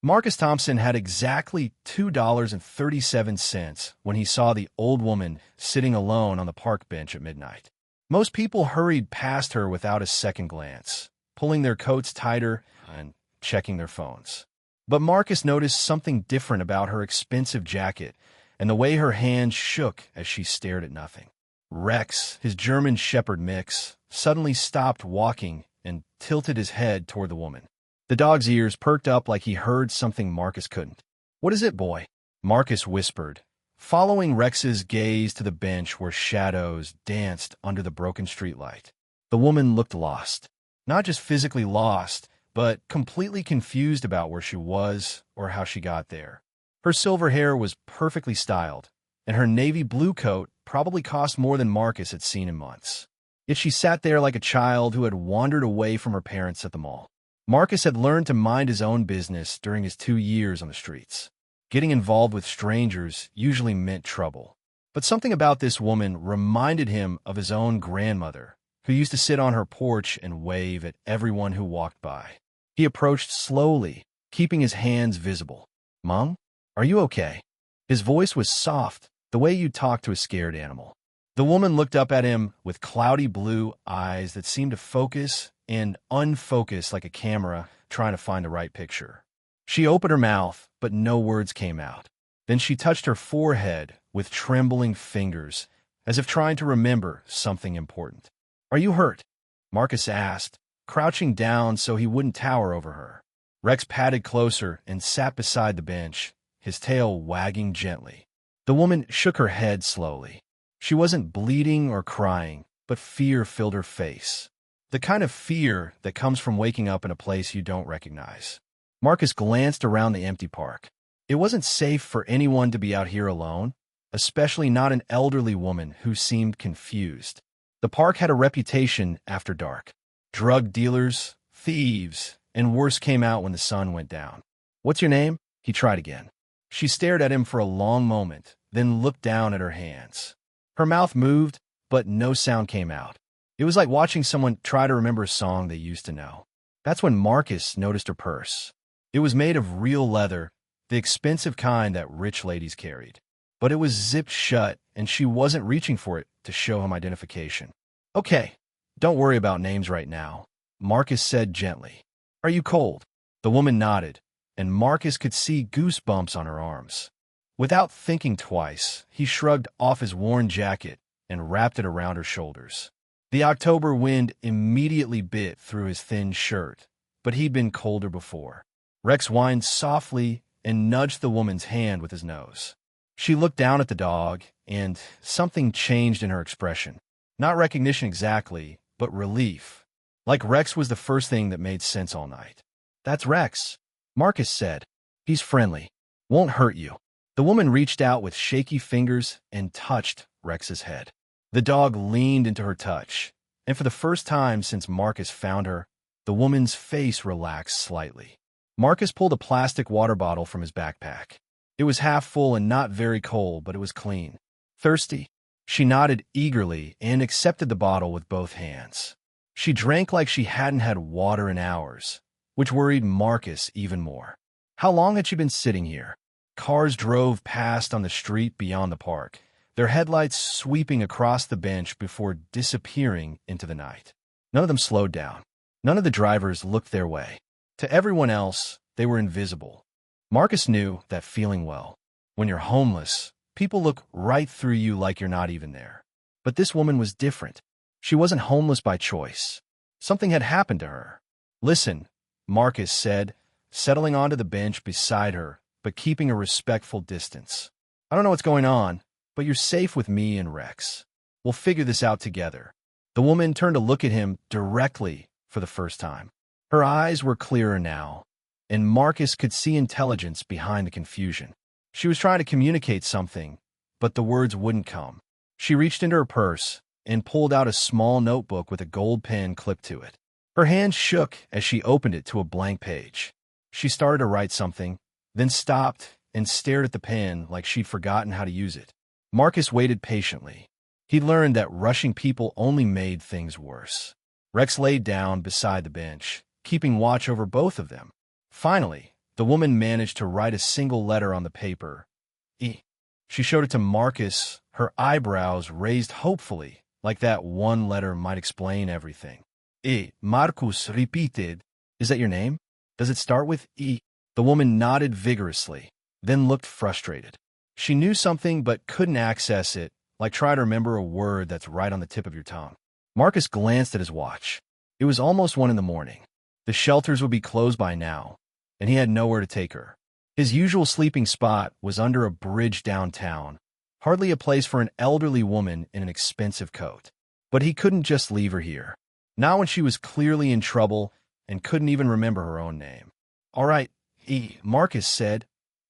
Marcus Thompson had exactly $2.37 when he saw the old woman sitting alone on the park bench at midnight. Most people hurried past her without a second glance, pulling their coats tighter and checking their phones. But Marcus noticed something different about her expensive jacket and the way her hands shook as she stared at nothing. Rex, his German Shepherd mix, suddenly stopped walking and tilted his head toward the woman. The dog's ears perked up like he heard something Marcus couldn't. "What is it, boy?" Marcus whispered, following Rex's gaze to the bench where shadows danced under the broken streetlight. The woman looked lost. Not just physically lost, but completely confused about where she was or how she got there. Her silver hair was perfectly styled, and her navy blue coat probably cost more than Marcus had seen in months. Yet she sat there like a child who had wandered away from her parents at the mall. Marcus had learned to mind his own business during his 2 years on the streets. Getting involved with strangers usually meant trouble. But something about this woman reminded him of his own grandmother, who used to sit on her porch and wave at everyone who walked by. He approached slowly, keeping his hands visible. "Mom, are you okay?" His voice was soft, the way you talk to a scared animal. The woman looked up at him with cloudy blue eyes that seemed to focus and unfocus like a camera trying to find the right picture. She opened her mouth, but no words came out. Then she touched her forehead with trembling fingers, as if trying to remember something important. "Are you hurt?" Marcus asked, crouching down so he wouldn't tower over her. Rex padded closer and sat beside the bench, his tail wagging gently. The woman shook her head slowly. She wasn't bleeding or crying, but fear filled her face. The kind of fear that comes from waking up in a place you don't recognize. Marcus glanced around the empty park. It wasn't safe for anyone to be out here alone, especially not an elderly woman who seemed confused. The park had a reputation after dark. Drug dealers, thieves, and worse came out when the sun went down. "What's your name?" He tried again. She stared at him for a long moment, then looked down at her hands. Her mouth moved, but no sound came out. It was like watching someone try to remember a song they used to know. That's when Marcus noticed her purse. It was made of real leather, the expensive kind that rich ladies carried. But it was zipped shut, and she wasn't reaching for it to show him identification. "Okay, don't worry about names right now," Marcus said gently. "Are you cold?" The woman nodded, and Marcus could see goosebumps on her arms. Without thinking twice, he shrugged off his worn jacket and wrapped it around her shoulders. The October wind immediately bit through his thin shirt, but he'd been colder before. Rex whined softly and nudged the woman's hand with his nose. She looked down at the dog, and something changed in her expression. Not recognition exactly, but relief. Like Rex was the first thing that made sense all night. "That's Rex," Marcus said. "He's friendly. Won't hurt you." The woman reached out with shaky fingers and touched Rex's head. The dog leaned into her touch, and for the first time since Marcus found her, the woman's face relaxed slightly. Marcus pulled a plastic water bottle from his backpack. It was half full and not very cold, but it was clean. "Thirsty?" She nodded eagerly and accepted the bottle with both hands. She drank like she hadn't had water in hours, which worried Marcus even more. How long had she been sitting here? Cars drove past on the street beyond the park, their headlights sweeping across the bench before disappearing into the night. None of them slowed down. None of the drivers looked their way. To everyone else, they were invisible. Marcus knew that feeling well. When you're homeless, people look right through you like you're not even there. But this woman was different. She wasn't homeless by choice. Something had happened to her. "Listen," Marcus said, settling onto the bench beside her, but keeping a respectful distance. "I don't know what's going on, but you're safe with me and Rex. We'll figure this out together." The woman turned to look at him directly for the first time. Her eyes were clearer now, and Marcus could see intelligence behind the confusion. She was trying to communicate something, but the words wouldn't come. She reached into her purse and pulled out a small notebook with a gold pen clipped to it. Her hand shook as she opened it to a blank page. She started to write something, then stopped and stared at the pen like she'd forgotten how to use it. Marcus waited patiently. He learned that rushing people only made things worse. Rex laid down beside the bench, keeping watch over both of them. Finally, The woman managed to write a single letter on the paper. E. She showed it to Marcus, her eyebrows raised hopefully, like that one letter might explain everything. E. Marcus repeated, "Is that your name? Does it start with E?" The woman nodded vigorously, then looked frustrated. She knew something but couldn't access it, like try to remember a word that's right on the tip of your tongue. Marcus glanced at his watch. It was almost 1 a.m. The shelters would be closed by now, and he had nowhere to take her. His usual sleeping spot was under a bridge downtown, hardly a place for an elderly woman in an expensive coat. But he couldn't just leave her here, not when she was clearly in trouble and couldn't even remember her own name. "All right, E," Marcus said,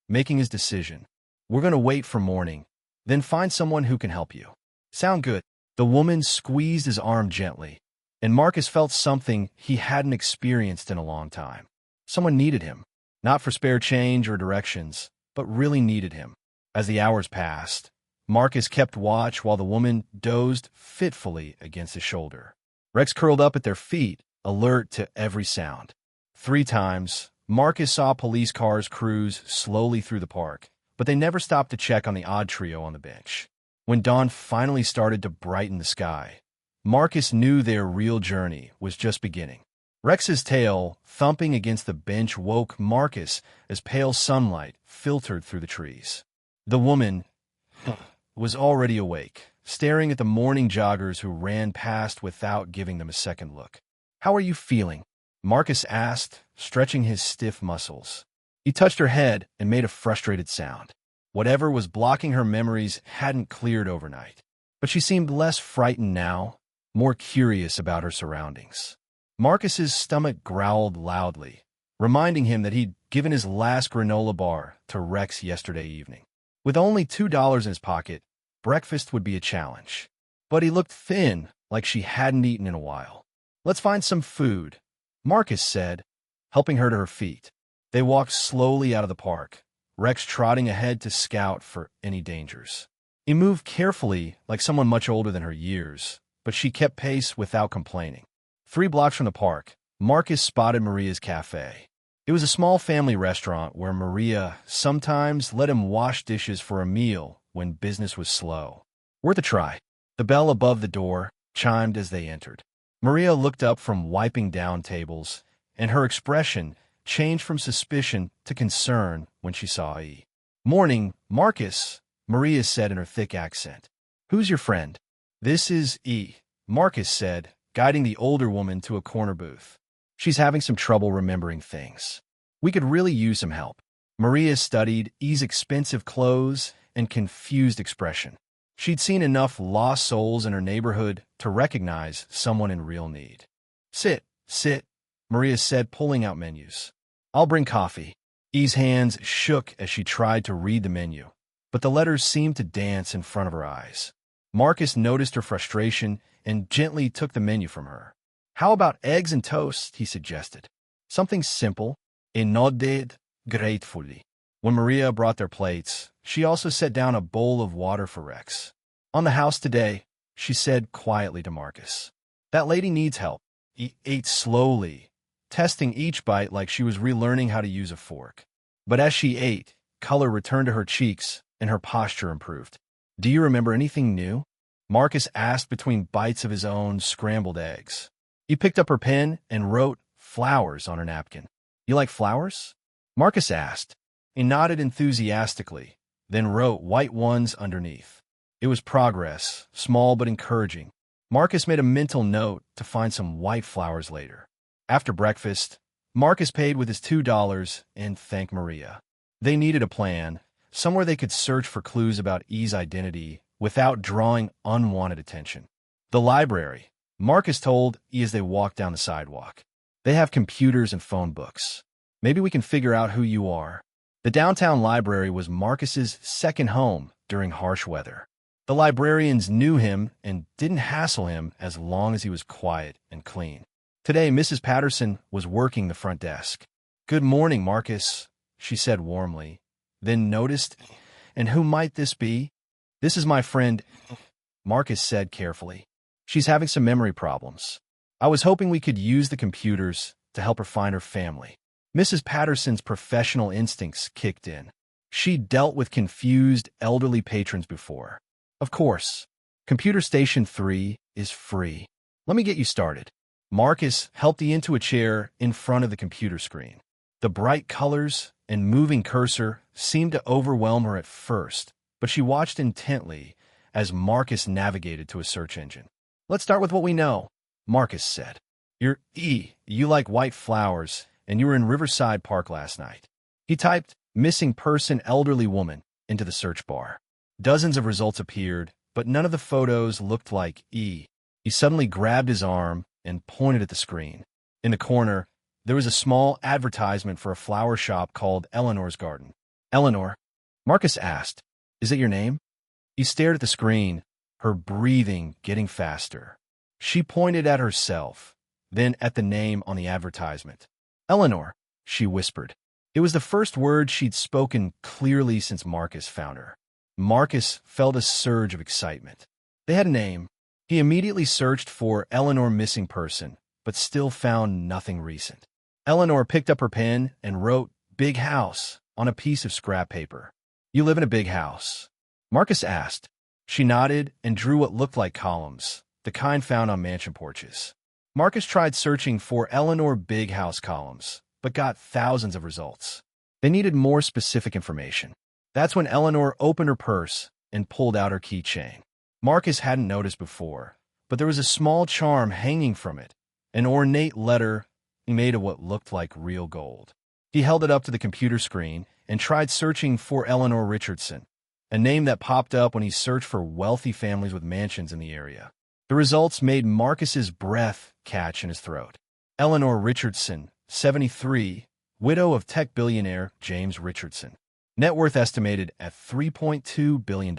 making his decision. "We're going to wait for morning, then find someone who can help you." "Sound good." The woman squeezed his arm gently, and Marcus felt something he hadn't experienced in a long time. Someone needed him, not for spare change or directions, but really needed him. As the hours passed, Marcus kept watch while the woman dozed fitfully against his shoulder. Rex curled up at their feet, alert to every sound. 3 times, Marcus saw police cars cruise slowly through the park, but they never stopped to check on the odd trio on the bench. When dawn finally started to brighten the sky, Marcus knew their real journey was just beginning. Rex's tail thumping against the bench woke Marcus as pale sunlight filtered through the trees. The woman was already awake, staring at the morning joggers who ran past without giving them a second look. "How are you feeling?" Marcus asked, stretching his stiff muscles. He touched her head and made a frustrated sound. Whatever was blocking her memories hadn't cleared overnight, but she seemed less frightened now, more curious about her surroundings. Marcus's stomach growled loudly, reminding him that he'd given his last granola bar to Rex yesterday evening. With only $2 in his pocket, breakfast would be a challenge. But he looked thin, like she hadn't eaten in a while. "Let's find some food," Marcus said, helping her to her feet. They walked slowly out of the park, Rex trotting ahead to scout for any dangers. He moved carefully, like someone much older than her years, but she kept pace without complaining. 3 blocks from the park, Marcus spotted Maria's cafe. It was a small family restaurant where Maria sometimes let him wash dishes for a meal when business was slow. Worth a try. The bell above the door chimed as they entered. Maria looked up from wiping down tables, and her expression changed from suspicion to concern when she saw E. "Morning, Marcus," Maria said in her thick accent. "Who's your friend?" "This is E," Marcus said, guiding the older woman to a corner booth. "She's having some trouble remembering things. We could really use some help." Maria studied E's expensive clothes and confused expression. She'd seen enough lost souls in her neighborhood to recognize someone in real need. Sit," Maria said, pulling out menus. "I'll bring coffee." E's hands shook as she tried to read the menu, but the letters seemed to dance in front of her eyes. Marcus noticed her frustration and gently took the menu from her. "How about eggs and toast?" he suggested. "Something simple." E nodded gratefully. When Maria brought their plates, she also set down a bowl of water for Rex. "On the house today," she said quietly to Marcus. "That lady needs help." He ate slowly, testing each bite like she was relearning how to use a fork. But as she ate, color returned to her cheeks and her posture improved. "Do you remember anything new?" Marcus asked between bites of his own scrambled eggs. He picked up her pen and wrote "flowers" on her napkin. "You like flowers?" Marcus asked. He nodded enthusiastically, then wrote white ones underneath. It was progress, small but encouraging. Marcus made a mental note to find some white flowers later. After breakfast, Marcus paid with his $2 and thanked Maria. They needed a plan, somewhere they could search for clues about E's identity without drawing unwanted attention. "The library," Marcus told E as they walked down the sidewalk. "They have computers and phone books. Maybe we can figure out who you are." The downtown library was Marcus's second home during harsh weather. The librarians knew him and didn't hassle him as long as he was quiet and clean. Today, Mrs. Patterson was working the front desk. "Good morning, Marcus," she said warmly, then noticed, "And who might this be?" "This is my friend," Marcus said carefully. "She's having some memory problems. I was hoping we could use the computers to help her find her family." Mrs. Patterson's professional instincts kicked in. She'd dealt with confused elderly patrons before. Of course, Computer Station 3 is free. Let me get you started. Marcus helped you into a chair in front of the computer screen. The bright colors and moving cursor seemed to overwhelm her at first, but she watched intently as Marcus navigated to a search engine. Let's start with what we know, Marcus said. You like white flowers, and you were in Riverside Park last night. He typed missing person elderly woman into the search bar. Dozens of results appeared, but none of the photos looked like E. He suddenly grabbed his arm and pointed at the screen. In the corner, there was a small advertisement for a flower shop called Eleanor's Garden. Eleanor, Marcus asked, is that your name? He stared at the screen, her breathing getting faster. She pointed at herself, then at the name on the advertisement. Eleanor, she whispered. It was the first word she'd spoken clearly since Marcus found her. Marcus felt a surge of excitement. They had a name. He immediately searched for Eleanor missing person, but still found nothing recent. Eleanor picked up her pen and wrote big house on a piece of scrap paper. You live in a big house? Marcus asked. She nodded and drew what looked like columns, the kind found on mansion porches. Marcus tried searching for Eleanor big house columns, but got thousands of results. They needed more specific information. That's when Eleanor opened her purse and pulled out her keychain. Marcus hadn't noticed before, but there was a small charm hanging from it, an ornate letter made of what looked like real gold. He held it up to the computer screen and tried searching for Eleanor Richardson, a name that popped up when he searched for wealthy families with mansions in the area. The results made Marcus's breath catch in his throat. Eleanor Richardson, 73, widow of tech billionaire James Richardson. Net worth estimated at $3.2 billion.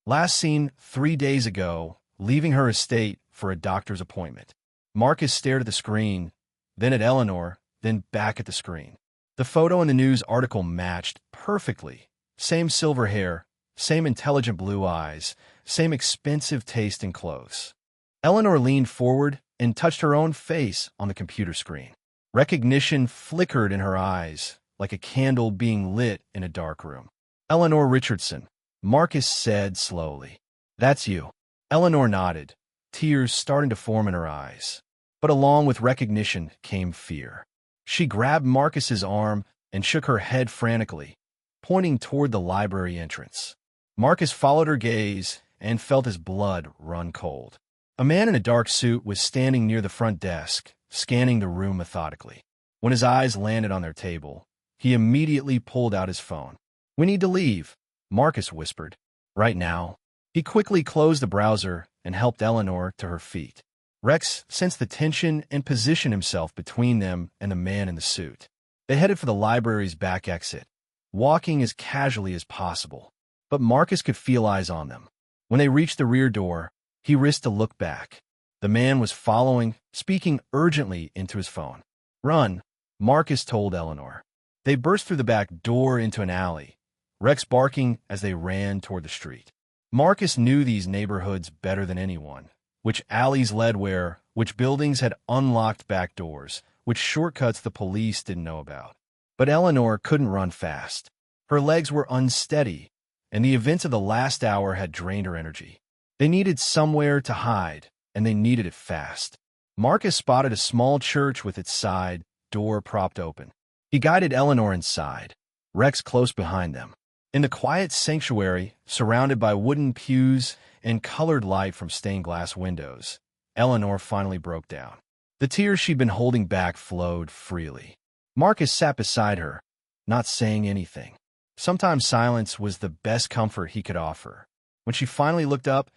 Last seen 3 days ago, leaving her estate for a doctor's appointment. Marcus stared at the screen, then at Eleanor, then back at the screen. The photo in the news article matched perfectly. Same silver hair, same intelligent blue eyes, same expensive taste in clothes. Eleanor leaned forward and touched her own face on the computer screen. Recognition flickered in her eyes, like a candle being lit in a dark room. Eleanor Richardson, Marcus said slowly. That's you. Eleanor nodded, tears starting to form in her eyes. But along with recognition came fear. She grabbed Marcus's arm and shook her head frantically, pointing toward the library entrance. Marcus followed her gaze and felt his blood run cold. A man in a dark suit was standing near the front desk, scanning the room methodically. When his eyes landed on their table, he immediately pulled out his phone. We need to leave, Marcus whispered. Right now. He quickly closed the browser and helped Eleanor to her feet. Rex sensed the tension and positioned himself between them and the man in the suit. They headed for the library's back exit, walking as casually as possible. But Marcus could feel eyes on them. When they reached the rear door, he risked a look back. The man was following, speaking urgently into his phone. Run, Marcus told Eleanor. They burst through the back door into an alley, Rex barking as they ran toward the street. Marcus knew these neighborhoods better than anyone. Which alleys led where, which buildings had unlocked back doors, which shortcuts the police didn't know about. But Eleanor couldn't run fast. Her legs were unsteady, and the events of the last hour had drained her energy. They needed somewhere to hide, and they needed it fast. Marcus spotted a small church with its side door propped open. He guided Eleanor inside, Rex close behind them. In the quiet sanctuary, surrounded by wooden pews and colored light from stained glass windows, Eleanor finally broke down. The tears she'd been holding back flowed freely. Marcus sat beside her, not saying anything. Sometimes silence was the best comfort he could offer. When she finally looked up,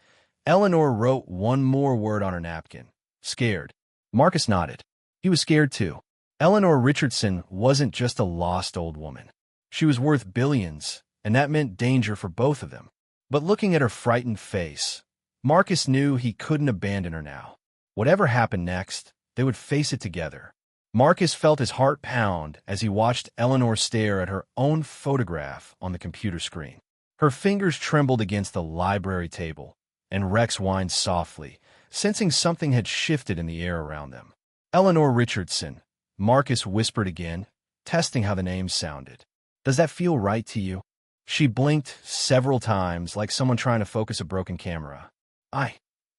Eleanor wrote one more word on her napkin. Scared. Marcus nodded. He was scared too. Eleanor Richardson wasn't just a lost old woman. She was worth billions, and that meant danger for both of them. But looking at her frightened face, Marcus knew he couldn't abandon her now. Whatever happened next, they would face it together. Marcus felt his heart pound as he watched Eleanor stare at her own photograph on the computer screen. Her fingers trembled against the library table, and Rex whined softly, sensing something had shifted in the air around them. Eleanor Richardson, Marcus whispered again, testing how the name sounded. Does that feel right to you? She blinked several times like someone trying to focus a broken camera.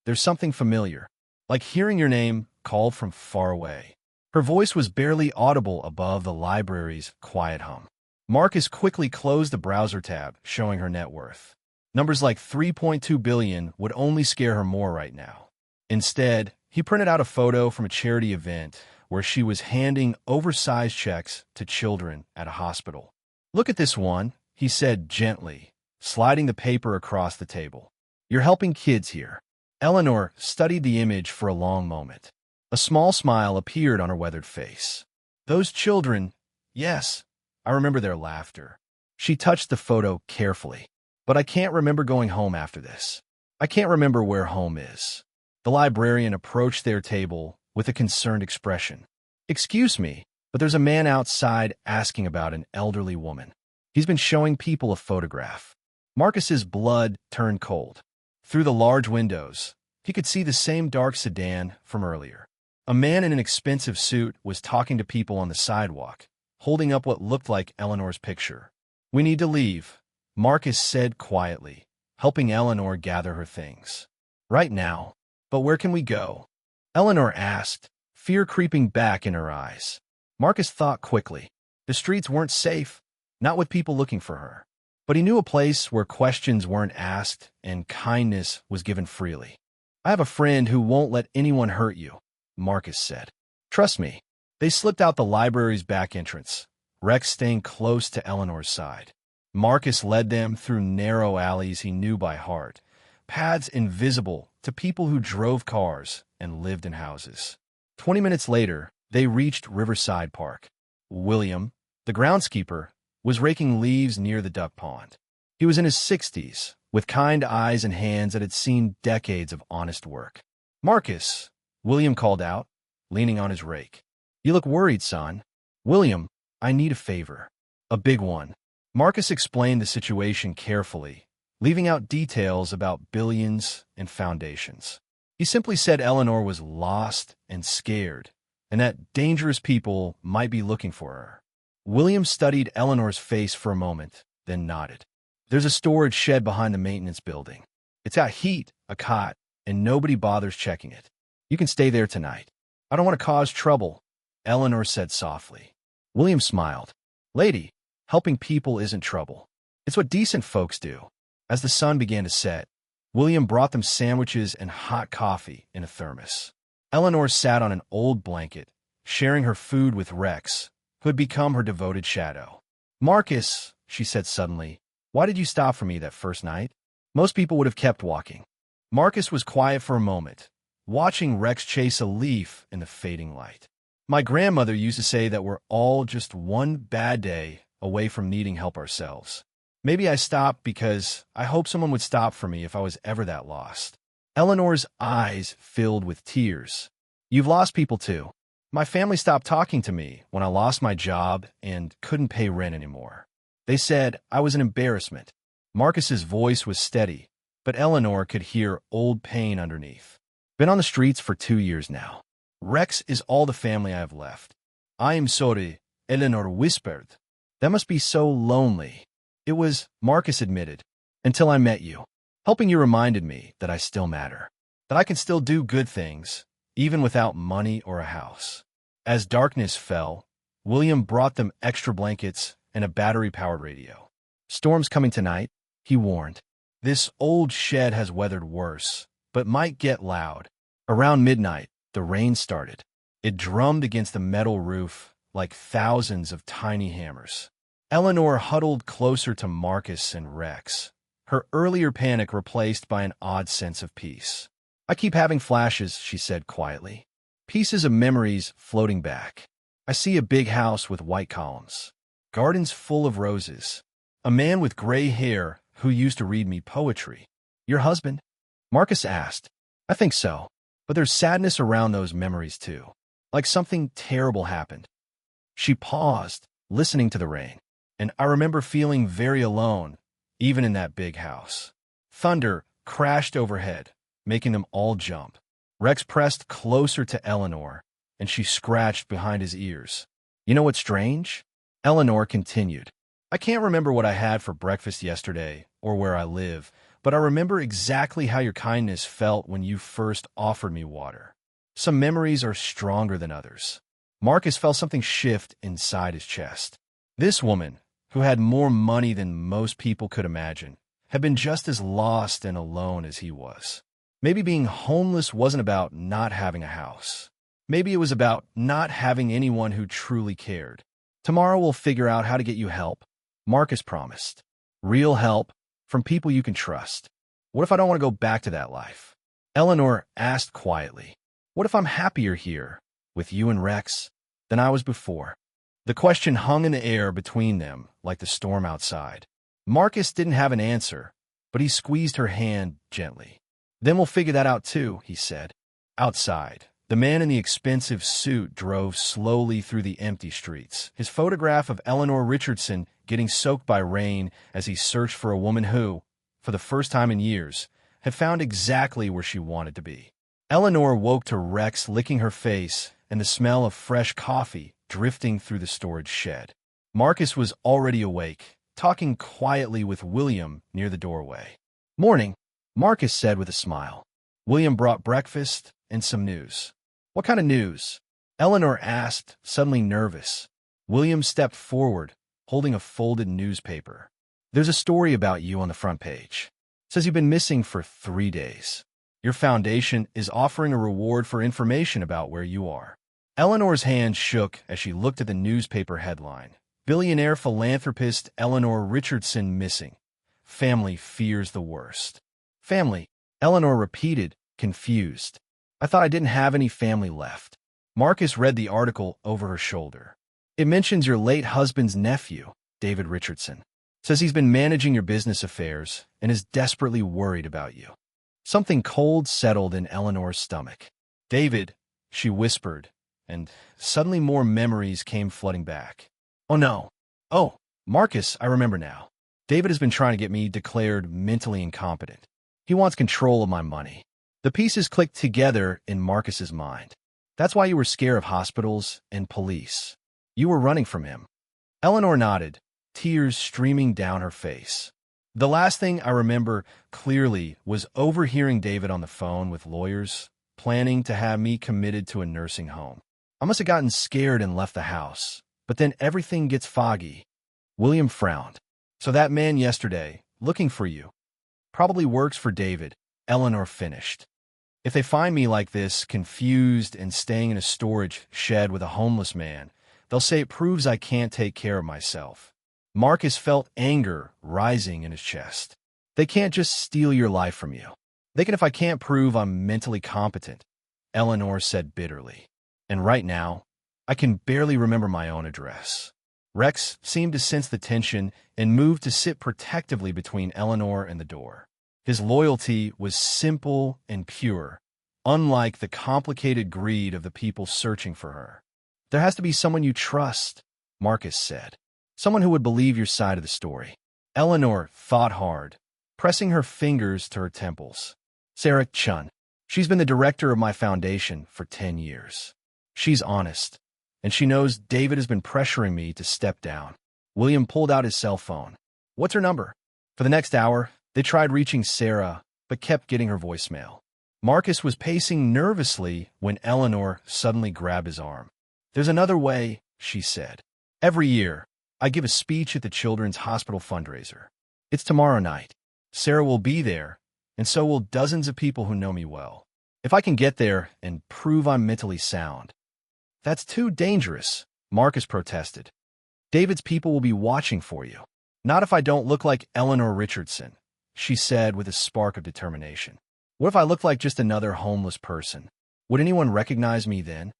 There's something familiar, like hearing your name called from far away. Her voice was barely audible above the library's quiet hum. Marcus quickly closed the browser tab, showing her net worth. Numbers like 3.2 billion would only scare her more right now. Instead, he printed out a photo from a charity event where she was handing oversized checks to children at a hospital. "Look at this one," he said gently, sliding the paper across the table. "You're helping kids here." Eleanor studied the image for a long moment. A small smile appeared on her weathered face. "Those children, yes, I remember their laughter." She touched the photo carefully. "But I can't remember going home after this. I can't remember where home is." The librarian approached their table with a concerned expression. "Excuse me, but there's a man outside asking about an elderly woman. He's been showing people a photograph." Marcus's blood turned cold. Through the large windows, he could see the same dark sedan from earlier. A man in an expensive suit was talking to people on the sidewalk, holding up what looked like Eleanor's picture. "We need to leave," Marcus said quietly, helping Eleanor gather her things. "Right now. But where can we go?" Eleanor asked, fear creeping back in her eyes. Marcus thought quickly. The streets weren't safe, not with people looking for her. But he knew a place where questions weren't asked and kindness was given freely. "I have a friend who won't let anyone hurt you," Marcus said. "Trust me." They slipped out the library's back entrance, Rex staying close to Eleanor's side. Marcus led them through narrow alleys he knew by heart, paths invisible to people who drove cars and lived in houses. 20 minutes later, they reached Riverside Park. William, the groundskeeper, was raking leaves near the duck pond. He was in his 60s, with kind eyes and hands that had seen decades of honest work. "Marcus," William called out, leaning on his rake. "You look worried, son." "William, I need a favor." "A big one." Marcus explained the situation carefully, leaving out details about billions and foundations. He simply said Eleanor was lost and scared, and that dangerous people might be looking for her. William studied Eleanor's face for a moment, then nodded. "There's a storage shed behind the maintenance building. It's got heat, a cot, and nobody bothers checking it. You can stay there tonight." "I don't want to cause trouble," Eleanor said softly. William smiled. "Lady, helping people isn't trouble. It's what decent folks do." As the sun began to set, William brought them sandwiches and hot coffee in a thermos. Eleanor sat on an old blanket, sharing her food with Rex, who had become her devoted shadow. "Marcus," she said suddenly, "why did you stop for me that first night? Most people would have kept walking." Marcus was quiet for a moment, watching Rex chase a leaf in the fading light. "My grandmother used to say that we're all just one bad day away from needing help ourselves. Maybe I stopped because I hoped someone would stop for me if I was ever that lost." Eleanor's eyes filled with tears. "You've lost people too. My family stopped talking to me when I lost my job and couldn't pay rent anymore. They said I was an embarrassment." Marcus's voice was steady, but Eleanor could hear old pain underneath. "Been on the streets for 2 years now. Rex is all the family I have left." "I am sorry," Eleanor whispered. "That must be so lonely." "It was," Marcus admitted, "until I met you. Helping you reminded me that I still matter, that I can still do good things, even without money or a house." As darkness fell, William brought them extra blankets and a battery-powered radio. "Storm's coming tonight," he warned. "This old shed has weathered worse, but might get loud." Around midnight, the rain started. It drummed against the metal roof like thousands of tiny hammers. Eleanor huddled closer to Marcus and Rex, her earlier panic replaced by an odd sense of peace. "I keep having flashes," she said quietly. "Pieces of memories floating back. I see a big house with white columns, gardens full of roses, a man with gray hair who used to read me poetry." "Your husband?" Marcus asked. "I think so. But there's sadness around those memories too, like something terrible happened." She paused, listening to the rain. "And I remember feeling very alone, even in that big house." Thunder crashed overhead, making them all jump. Rex pressed closer to Eleanor, and she scratched behind his ears. "You know what's strange? Eleanor continued. I can't remember what I had for breakfast yesterday or where I live, but I remember exactly how your kindness felt when you first offered me water. Some memories are stronger than others. Marcus felt something shift inside his chest. This woman, who had more money than most people could imagine, had been just as lost and alone as he was. Maybe being homeless wasn't about not having a house. Maybe it was about not having anyone who truly cared. Tomorrow we'll figure out how to get you help, Marcus promised. Real help from people you can trust. What if I don't want to go back to that life? Eleanor asked quietly. What if I'm happier here, with you and Rex, than I was before? The question hung in the air between them like the storm outside. Marcus didn't have an answer, but he squeezed her hand gently. Then we'll figure that out too, he said. Outside, the man in the expensive suit drove slowly through the empty streets, his photograph of Eleanor Richardson getting soaked by rain as he searched for a woman who, for the first time in years, had found exactly where she wanted to be. Eleanor woke to Rex licking her face and the smell of fresh coffee drifting through the storage shed. Marcus was already awake, talking quietly with William near the doorway. Morning, Marcus said with a smile. William brought breakfast and some news. What kind of news? Eleanor asked, suddenly nervous. William stepped forward, holding a folded newspaper. There's a story about you on the front page. It says you've been missing for 3 days. Your foundation is offering a reward for information about where you are. Eleanor's hand shook as she looked at the newspaper headline. Billionaire philanthropist Eleanor Richardson missing. Family fears the worst. Family, Eleanor repeated, confused. I thought I didn't have any family left. Marcus read the article over her shoulder. It mentions your late husband's nephew, David Richardson. Says he's been managing your business affairs and is desperately worried about you. Something cold settled in Eleanor's stomach. David, she whispered, and suddenly more memories came flooding back. Oh no. Oh, Marcus, I remember now. David has been trying to get me declared mentally incompetent. He wants control of my money. The pieces clicked together in Marcus's mind. That's why you were scared of hospitals and police. You were running from him. Eleanor nodded, tears streaming down her face. The last thing I remember clearly was overhearing David on the phone with lawyers, planning to have me committed to a nursing home. I must have gotten scared and left the house, but then everything gets foggy. William frowned. So that man yesterday, looking for you, probably works for David, Eleanor finished. If they find me like this, confused and staying in a storage shed with a homeless man, they'll say it proves I can't take care of myself. Marcus felt anger rising in his chest. They can't just steal your life from you. They can if I can't prove I'm mentally competent, Eleanor said bitterly. And right now, I can barely remember my own address. Rex seemed to sense the tension and moved to sit protectively between Eleanor and the door. His loyalty was simple and pure, unlike the complicated greed of the people searching for her. There has to be someone you trust, Marcus said. Someone who would believe your side of the story. Eleanor thought hard, pressing her fingers to her temples. Sarah Chun. She's been the director of my foundation for 10 years. She's honest, and she knows David has been pressuring me to step down. William pulled out his cell phone. What's her number? For the next hour, they tried reaching Sarah, but kept getting her voicemail. Marcus was pacing nervously when Eleanor suddenly grabbed his arm. There's another way, she said. Every year, I give a speech at the Children's Hospital fundraiser. It's tomorrow night. Sarah will be there, and so will dozens of people who know me well. If I can get there and prove I'm mentally sound. That's too dangerous, Marcus protested. David's people will be watching for you. Not if I don't look like Eleanor Richardson, she said with a spark of determination. What if I look like just another homeless person? Would anyone recognize me then?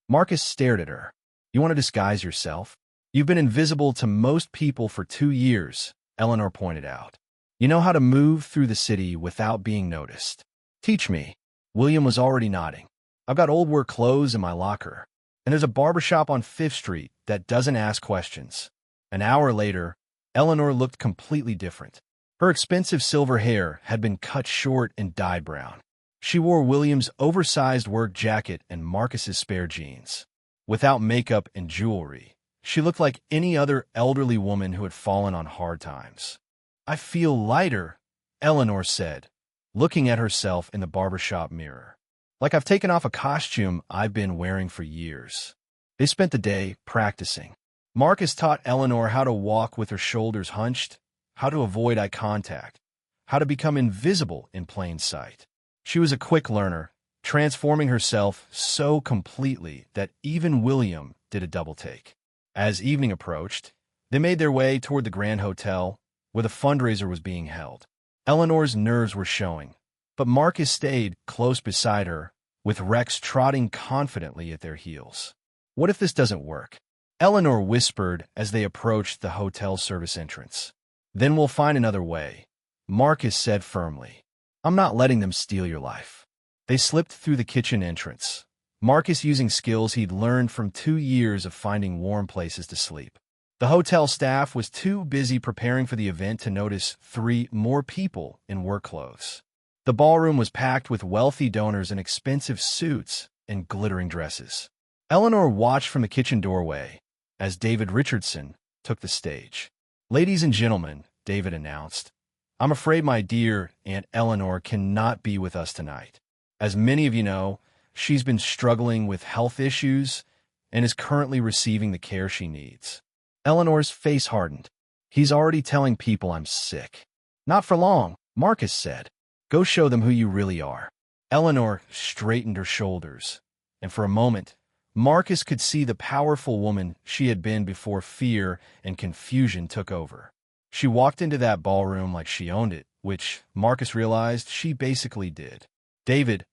Marcus stared at her. You want to disguise yourself? You've been invisible to most people for 2 years, Eleanor pointed out. You know how to move through the city without being noticed. Teach me. William was already nodding. I've got old work clothes in my locker, and there's a barbershop on 5th Street that doesn't ask questions. An hour later, Eleanor looked completely different. Her expensive silver hair had been cut short and dyed brown. She wore William's oversized work jacket and Marcus's spare jeans. Without makeup and jewelry, She looked like any other elderly woman who had fallen on hard times. "I feel lighter," Eleanor said, looking at herself in the barbershop mirror. "Like I've taken off a costume I've been wearing for years." They spent the day practicing. Marcus taught Eleanor how to walk with her shoulders hunched, how to avoid eye contact, how to become invisible in plain sight. She was a quick learner, transforming herself so completely that even William did a double take. As evening approached, they made their way toward the Grand Hotel, where the fundraiser was being held. Eleanor's nerves were showing, but Marcus stayed close beside her, with Rex trotting confidently at their heels. "What if this doesn't work?" Eleanor whispered as they approached the hotel service entrance. "Then we'll find another way," Marcus said firmly. "I'm not letting them steal your life." They slipped through the kitchen entrance, Marcus using skills he'd learned from 2 years of finding warm places to sleep. The hotel staff was too busy preparing for the event to notice 3 more people in work clothes. The ballroom was packed with wealthy donors in expensive suits and glittering dresses. Eleanor watched from the kitchen doorway as David Richardson took the stage. "Ladies and gentlemen," David announced, "I'm afraid my dear Aunt Eleanor cannot be with us tonight. As many of you know, she's been struggling with health issues and is currently receiving the care she needs." Eleanor's face hardened. "He's already telling people I'm sick." "Not for long," Marcus said. "Go show them who you really are." Eleanor straightened her shoulders, and for a moment, Marcus could see the powerful woman she had been before fear and confusion took over. She walked into that ballroom like she owned it, which Marcus realized she basically did. "David,"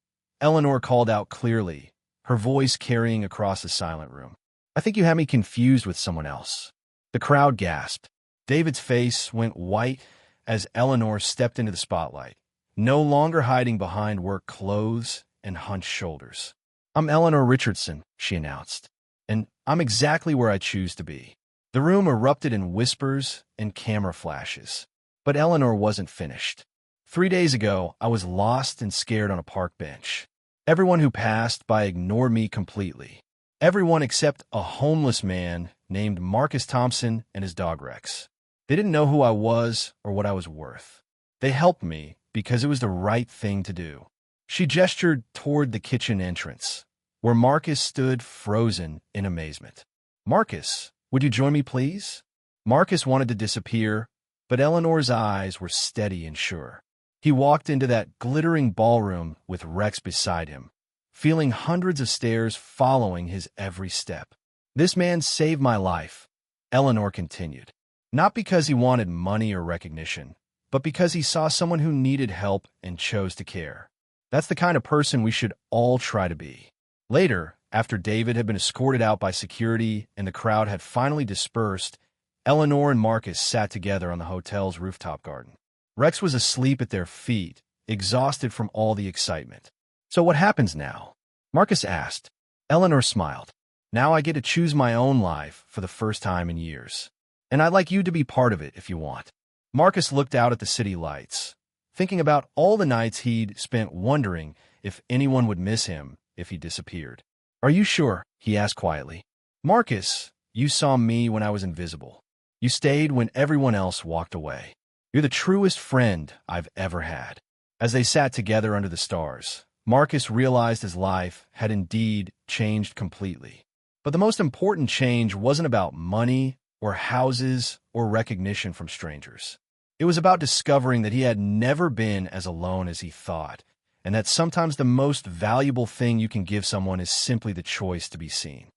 Eleanor called out clearly, her voice carrying across the silent room. "I think you had me confused with someone else." The crowd gasped. David's face went white as Eleanor stepped into the spotlight, no longer hiding behind work clothes and hunched shoulders. "I'm Eleanor Richardson," she announced, "and I'm exactly where I choose to be." The room erupted in whispers and camera flashes. But Eleanor wasn't finished. "3 days ago, I was lost and scared on a park bench. Everyone who passed by ignored me completely. Everyone except a homeless man named Marcus Thompson and his dog Rex. They didn't know who I was or what I was worth. They helped me because it was the right thing to do." She gestured toward the kitchen entrance, where Marcus stood frozen in amazement. "Marcus, would you join me, please?" Marcus wanted to disappear, but Eleanor's eyes were steady and sure. He walked into that glittering ballroom with Rex beside him, feeling hundreds of stares following his every step. "This man saved my life," Eleanor continued. "Not because he wanted money or recognition, but because he saw someone who needed help and chose to care. That's the kind of person we should all try to be." Later, after David had been escorted out by security and the crowd had finally dispersed, Eleanor and Marcus sat together on the hotel's rooftop garden. Rex was asleep at their feet, exhausted from all the excitement. "So what happens now?" Marcus asked. Eleanor smiled. "Now I get to choose my own life for the first time in years. And I'd like you to be part of it if you want." Marcus looked out at the city lights, thinking about all the nights he'd spent wondering if anyone would miss him if he disappeared. "Are you sure?" he asked quietly. "Marcus, you saw me when I was invisible. You stayed when everyone else walked away. You're the truest friend I've ever had." As they sat together under the stars, Marcus realized his life had indeed changed completely. But the most important change wasn't about money or houses or recognition from strangers. It was about discovering that he had never been as alone as he thought, and that sometimes the most valuable thing you can give someone is simply the choice to be seen.